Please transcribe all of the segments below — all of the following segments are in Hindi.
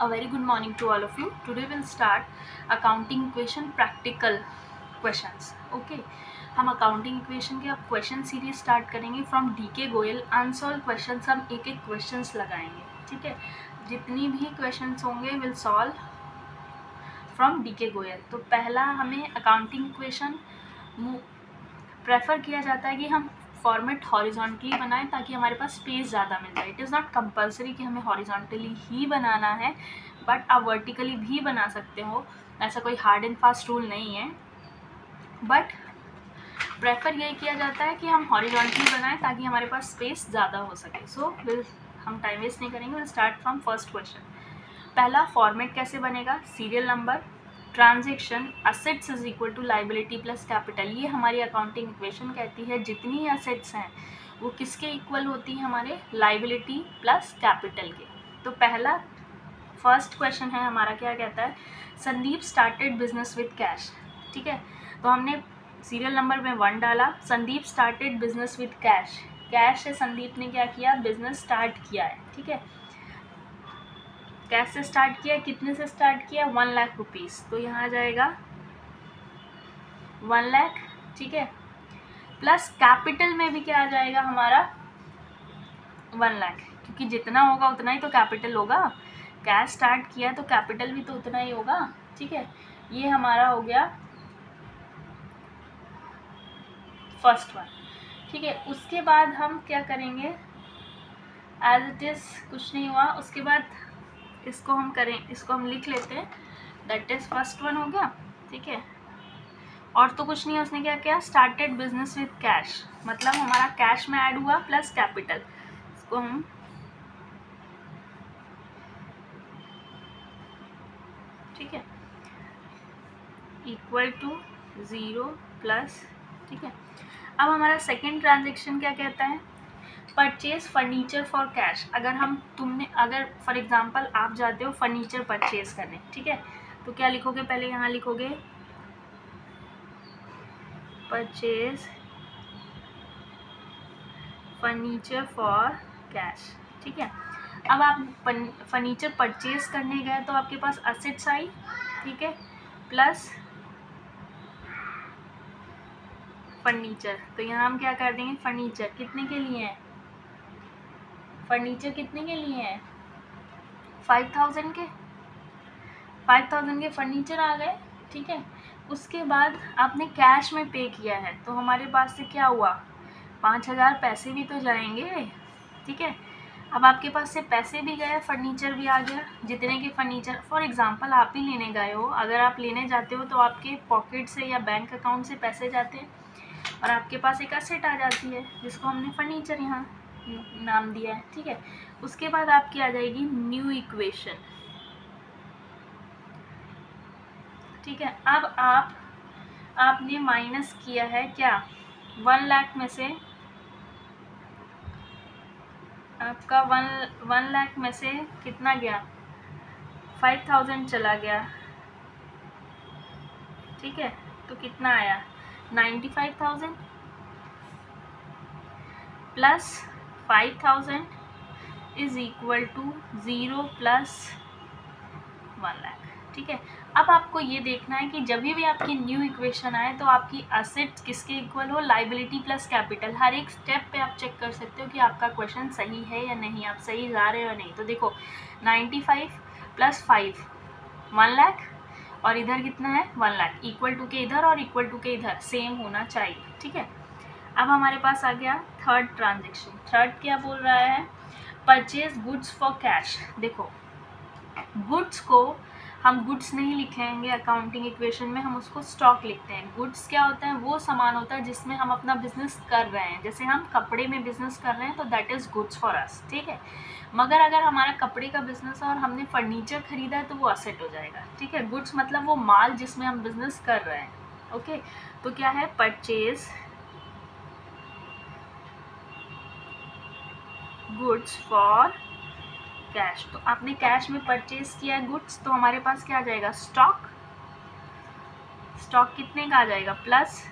A very good morning to all of you. Today we'll start accounting equation practical questions. Okay, हम अकाउंटिंग इक्वेशन के अब क्वेश्चन सीरीज स्टार्ट करेंगे from D K Goyal. Unsolved questions हम एक एक क्वेश्चंस लगाएंगे. ठीक है, जितनी भी क्वेश्चंस होंगे will solve from D K Goyal. तो पहला हमें अकाउंटिंग इक्वेशन प्रेफर किया जाता है कि हम फॉर्मेट हॉरिजॉन्टली बनाएं ताकि हमारे पास स्पेस ज़्यादा मिल जाए. इट इज़ नॉट कंपलसरी कि हमें हॉरिजॉन्टली ही बनाना है, बट आप वर्टिकली भी बना सकते हो. ऐसा कोई हार्ड एंड फास्ट रूल नहीं है, बट प्रेफर यही किया जाता है कि हम हॉरिजॉन्टली बनाएं ताकि हमारे पास स्पेस ज़्यादा हो सके. सो हम टाइम वेस्ट नहीं करेंगे, will start from first question. पहला, फॉर्मेट कैसे बनेगा? Serial number, transaction, assets is equal to liability plus capital. ये हमारी अकाउंटिंग इक्वेशन कहती है जितनी असेट्स हैं वो किसके इक्वल होती है? हमारे लाइबिलिटी प्लस कैपिटल के. तो पहला फर्स्ट क्वेश्चन है हमारा, क्या कहता है? Sandeep started business with cash. ठीक है, तो हमने सीरियल नंबर में 1 डाला. Sandeep started business with cash. Cash से संदीप ने क्या किया? बिजनेस स्टार्ट किया है. ठीक है, कैश से स्टार्ट किया, कितने से स्टार्ट किया? 1 लाख रुपीज़. तो यहाँ आ जाएगा 1 लाख. ठीक है, प्लस कैपिटल में भी क्या आ जाएगा हमारा? 1 लाख, क्योंकि जितना होगा उतना ही तो कैपिटल होगा. कैश स्टार्ट किया तो कैपिटल भी तो उतना ही होगा. ठीक है, ये हमारा हो गया फर्स्ट वन. ठीक है, उसके बाद हम क्या करेंगे? एज इट इज़ कुछ नहीं हुआ. उसके बाद इसको हम करें, इसको हम लिख लेते हैं. दैट इज फर्स्ट वन हो गया. ठीक है, और तो कुछ नहीं है. उसने क्या किया? स्टार्टेड बिजनेस विद कैश, मतलब हमारा कैश में ऐड हुआ प्लस कैपिटल. इसको हम ठीक है इक्वल टू 0 प्लस. ठीक है, अब हमारा सेकेंड ट्रांजेक्शन क्या कहता है? Purchase furniture for cash. अगर फॉर एग्जांपल आप जाते हो फर्नीचर परचेज करने. ठीक है, तो क्या लिखोगे? पहले यहाँ लिखोगे परचेज फर्नीचर फॉर कैश. ठीक है, अब आप फर्नीचर परचेज करने गए तो आपके पास असेट्स आई. ठीक है, प्लस फर्नीचर. तो यहाँ हम क्या कर देंगे? फर्नीचर कितने के लिए है? फर्नीचर कितने के लिए है? 5000 के. 5000 के फर्नीचर आ गए. ठीक है, उसके बाद आपने कैश में पे किया है तो हमारे पास से क्या हुआ? 5000 पैसे भी तो जाएंगे. ठीक है, अब आपके पास से पैसे भी गए, फर्नीचर भी आ गया. जितने के फर्नीचर, फॉर एग्जांपल आप ही लेने गए हो, अगर आप लेने जाते हो तो आपके पॉकेट से या बैंक अकाउंट से पैसे जाते हैं और आपके पास एक असेट आ जाती है जिसको हमने फर्नीचर यहाँ नाम दिया है. ठीक है, उसके बाद आपकी आ जाएगी न्यू इक्वेशन. ठीक है, अब आपने माइनस किया है क्या? 1 लाख में से आपका 1 लाख में से कितना गया? 5000 चला गया. ठीक है, तो कितना आया? 95,000 plus 5000 is equal to 0 plus 1 lakh. ठीक है, अब आपको ये देखना है कि जब भी आपकी न्यू इक्वेशन आए तो आपकी असेट्स किसके इक्वल हो? Liability plus capital. हर एक स्टेप पे आप चेक कर सकते हो कि आपका क्वेश्चन सही है या नहीं, आप सही जा रहे हो या नहीं. तो देखो 95 प्लस 5 1 लाख, और इधर कितना है? 1 लाख. इक्वल टू के इधर और इक्वल टू के इधर सेम होना चाहिए. ठीक है, अब हमारे पास आ गया थर्ड ट्रांजेक्शन. थर्ड क्या बोल रहा है? Purchase goods for cash. देखो, गुड्स को हम गुड्स नहीं लिखेंगे अकाउंटिंग इक्वेशन में, हम उसको स्टॉक लिखते हैं. गुड्स क्या होता है? वो सामान होता है जिसमें हम अपना बिजनेस कर रहे हैं. जैसे हम कपड़े में बिजनेस कर रहे हैं तो that is goods for us. ठीक है, मगर अगर हमारा कपड़े का बिजनेस है और हमने फर्नीचर खरीदा है तो वो असेट हो जाएगा. ठीक है, गुड्स मतलब वो माल जिसमें हम बिजनेस कर रहे हैं. ओके, तो क्या है? Purchase goods for cash. तो आपने कैश में परचेज किया है गुड्स, तो हमारे पास क्या आ जाएगा? स्टॉक. स्टॉक कितने का आ जाएगा? प्लस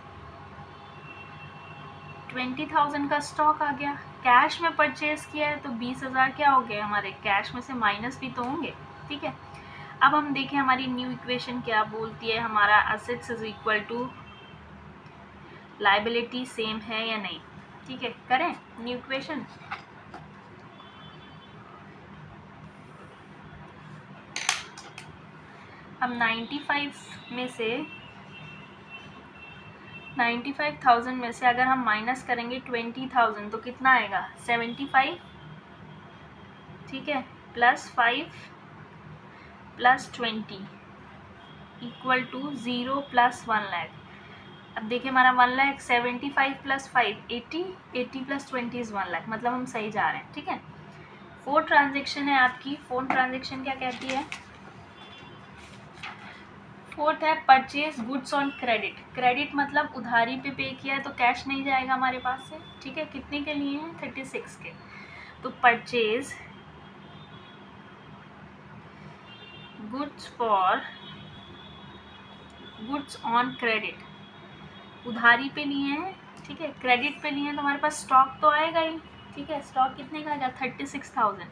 20,000 का स्टॉक आ गया. कैश में परचेज किया है तो 20,000 क्या हो गए हमारे, कैश में से माइनस भी तो होंगे, ठीक है। अब हम देखें हमारी न्यू इक्वेशन क्या बोलती है, हमारा assets is equal to liability same है या नहीं, ठीक है। करें न्यू इक्वेशन। अब 95,000 में से अगर हम माइनस करेंगे 20,000 तो कितना आएगा, 75, ठीक है, plus 5 plus 20 equal to 0 plus 1 lakh. अब देखिए हमारा 1 lakh 75 plus 5 80, 80 plus 20 is 1 lakh, मतलब हम सही जा रहे हैं, ठीक है। फोर्थ ट्रांजेक्शन है आपकी, फोर्थ ट्रांजेक्शन क्या कहती है, फोर्थ है purchase goods on credit. Credit मतलब उधारी पे किया है तो कैश नहीं जाएगा हमारे पास से, ठीक है। कितने के लिए है, 36 के। तो परचेज गुड्स ऑन क्रेडिट, उधारी पे लिए हैं, ठीक है, क्रेडिट पे लिए हैं तो हमारे पास स्टॉक तो आएगा ही, ठीक है। स्टॉक कितने का आएगा, 36,000।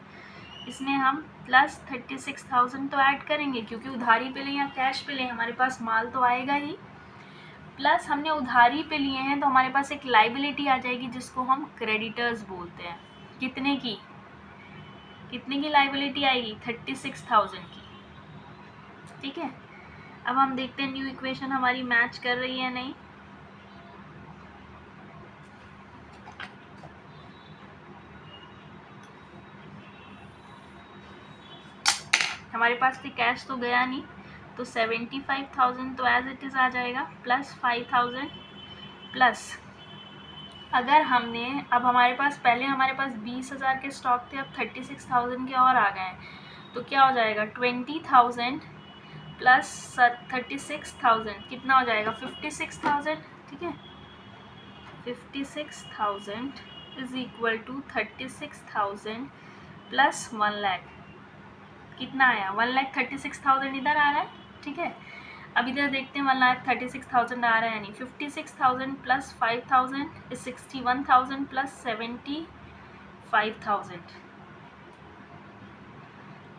इसमें हम प्लस 36,000 तो ऐड करेंगे क्योंकि उधारी पे लिए या कैश पे लिए हमारे पास माल तो आएगा ही, प्लस हमने उधारी पे लिए हैं तो हमारे पास एक लाइबिलिटी आ जाएगी जिसको हम क्रेडिटर्स बोलते हैं। कितने की लाइबिलिटी आएगी, 36,000 की, ठीक है। अब हम देखते हैं न्यू इक्वेशन हमारी मैच कर रही है नहीं। हमारे पास तो कैश तो गया नहीं तो 75,000 तो एज इट इज़ आ जाएगा, प्लस 5,000 प्लस, अगर हमने अब हमारे पास पहले हमारे पास 20,000 के स्टॉक थे, अब 36,000 के और आ गए हैं तो क्या हो जाएगा, 20,000 प्लस 36,000 कितना हो जाएगा, 56,000, ठीक है। 56,000 is equal to 36,000 plus 1 lakh, कितना आया, 1,36,000 इधर आ रहा है, ठीक है। अब इधर देखते हैं 1,36,000 आ रहा है नहीं, 56,000 प्लस 5,000 इज 61,000 प्लस 75,000,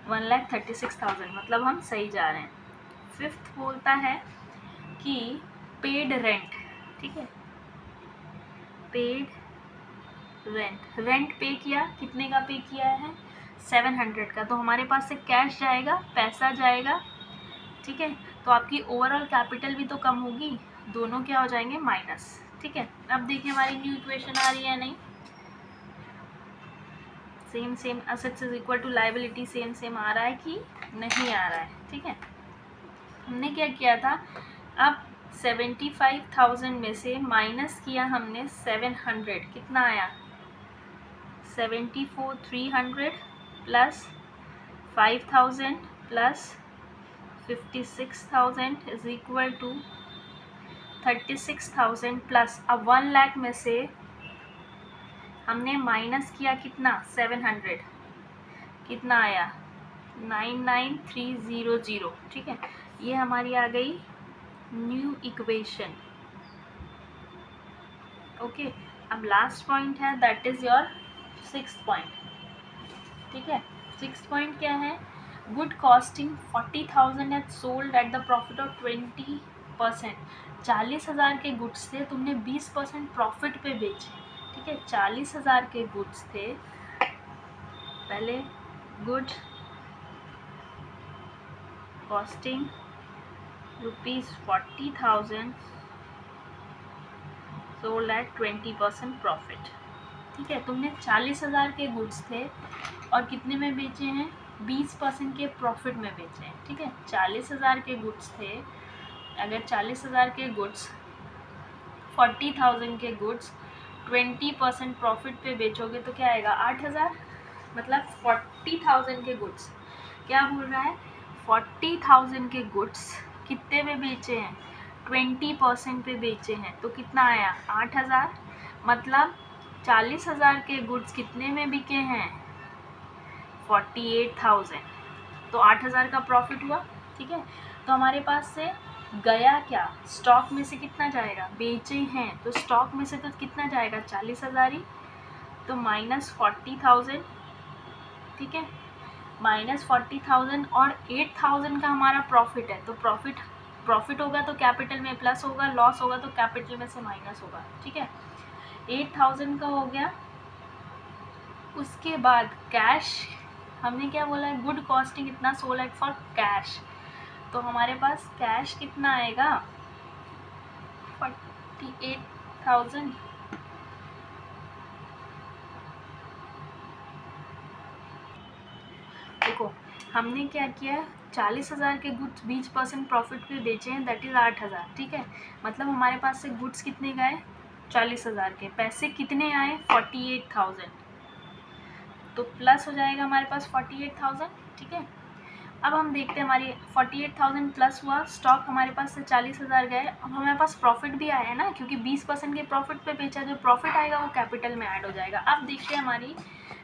1,36,000, मतलब हम सही जा रहे हैं। फिफ्थ बोलता है कि पेड रेंट, ठीक है, पेड रेंट पे किया, कितने का पे किया है, 700 का, तो हमारे पास से कैश जाएगा, पैसा जाएगा, ठीक है। तो आपकी ओवरऑल कैपिटल भी तो कम होगी, दोनों क्या हो जाएंगे, माइनस, ठीक है। अब देखिए हमारी न्यू इक्वेशन आ रही है नहीं, same assets is equal to liability same आ रहा है कि नहीं आ रहा है, ठीक है। हमने क्या किया था, अब 75,000 में से माइनस किया हमने 700, कितना आया, 74,300 plus 5,000 plus 56,000 is equal to 36,000 plus, अब 1 लाख में से हमने माइनस किया कितना, 700, कितना आया, 99,300, ठीक है। ये हमारी आ गई न्यू इक्वेशन, ओके। अब लास्ट पॉइंट है, that is your 6th point, ठीक है। 6th पॉइंट क्या है, good costing 40,000 at sold at the profit of 20%। 40,000 के गुड्स थे, तुमने 20% प्रॉफिट पे बेचे, ठीक है। 40,000 के गुड्स थे, पहले good costing ₹40,000 sold at 20% profit, ठीक है। तुमने 40,000 के गुड्स थे और कितने में बेचे हैं, 20% के प्रॉफिट में बेचे हैं, ठीक है। 40,000 के गुड्स थे, अगर 40,000 के गुड्स 40,000 के गुड्स 20% प्रॉफिट पे बेचोगे तो क्या आएगा, 8,000, मतलब 40,000 के गुड्स, क्या बोल रहा है, 40,000 के गुड्स कितने में बेचे हैं, 20% पे बेचे हैं, तो कितना आया, 8,000, मतलब 40,000 के गुड्स कितने में बिके हैं, 48,000, तो 8,000 का प्रॉफिट हुआ, ठीक है। तो हमारे पास से गया क्या, स्टॉक में से कितना जाएगा, बेचे हैं तो स्टॉक में से तो कितना जाएगा, 40,000 ही, तो -40,000, ठीक है, -40,000 और 8,000 का हमारा प्रॉफिट है, तो प्रॉफिट होगा तो कैपिटल में प्लस होगा, लॉस होगा तो कैपिटल में से माइनस होगा, ठीक है। 8,000 का हो गया। उसके बाद कैश, हमने क्या बोला है, गुड कॉस्टिंग इतना सोल्ड एट फॉर कैश, तो हमारे पास कैश कितना आएगा 48,000। देखो हमने क्या किया, 40,000 के गुड्स 20% प्रॉफिट पे बेचे हैं, दैट इज़ 8,000, ठीक है। मतलब हमारे पास से गुड्स कितने गए 40,000 के, पैसे कितने आए 48,000, तो प्लस हो जाएगा हमारे पास 48,000, ठीक है। अब हम देखते हैं हमारी 48,000 प्लस हुआ, स्टॉक हमारे पास से 40,000 गए, अब हमारे पास प्रॉफिट भी आया है ना, क्योंकि 20% के प्रॉफिट पे बेचा, जो प्रॉफिट आएगा वो कैपिटल में ऐड हो जाएगा। अब देखते हैं हमारी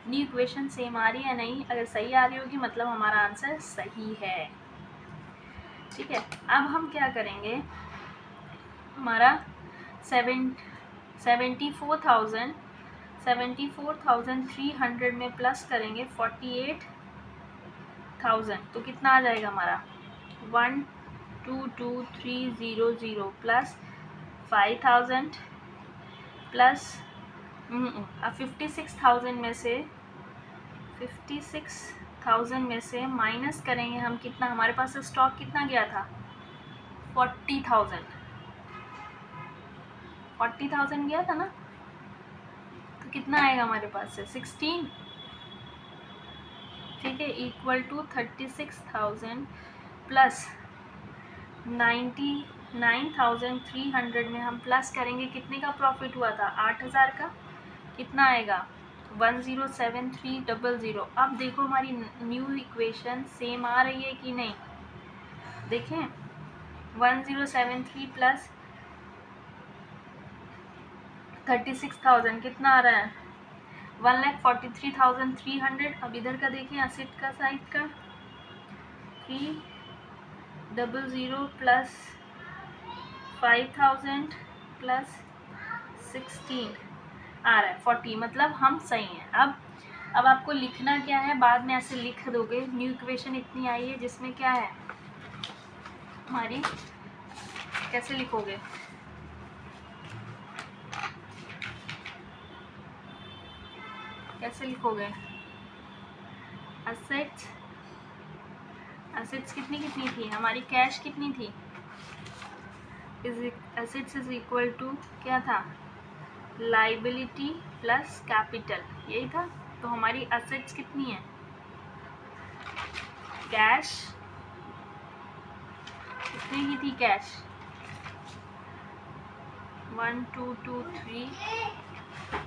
न्यू इक्वेशन सेम आ रही है या नहीं, अगर सही आ रही होगी मतलब हमारा आंसर सही है, ठीक है। अब हम क्या करेंगे, हमारा 74,300 में प्लस करेंगे 48,000, तो कितना आ जाएगा हमारा 122,300 प्लस 5,000 प्लस अब 56,000 में से माइनस करेंगे हम कितना, हमारे पास स्टॉक कितना गया था 40,000 गया था ना, तो कितना आएगा हमारे पास से 16, ठीक है, इक्वल टू 36,000 प्लस 99,300 में हम प्लस करेंगे कितने का प्रॉफिट हुआ था 8,000 का, कितना आएगा 107,300। अब देखो हमारी न्यू इक्वेशन सेम आ रही है कि नहीं, देखें 1073 प्लस 36,000 कितना आ रहा है 1,43,300। अब इधर का देखें एसेट का साइड का 300 प्लस 5,000 प्लस 16 आ रहा है 40, मतलब हम सही हैं। अब आपको लिखना क्या है, बाद में ऐसे लिख दोगे, न्यू इक्वेशन इतनी आई है जिसमें क्या है हमारी, कैसे लिखोगे, कैसे लिखोगे, एसेट्स कितनी थी हमारी, कैश कितनी थी, एसेट्स इज इक्वल टू क्या था लाइबिलिटी प्लस कैपिटल, यही था। तो हमारी एसेट्स कितनी है, कैश कितने की थी, कैश 1,2,2,3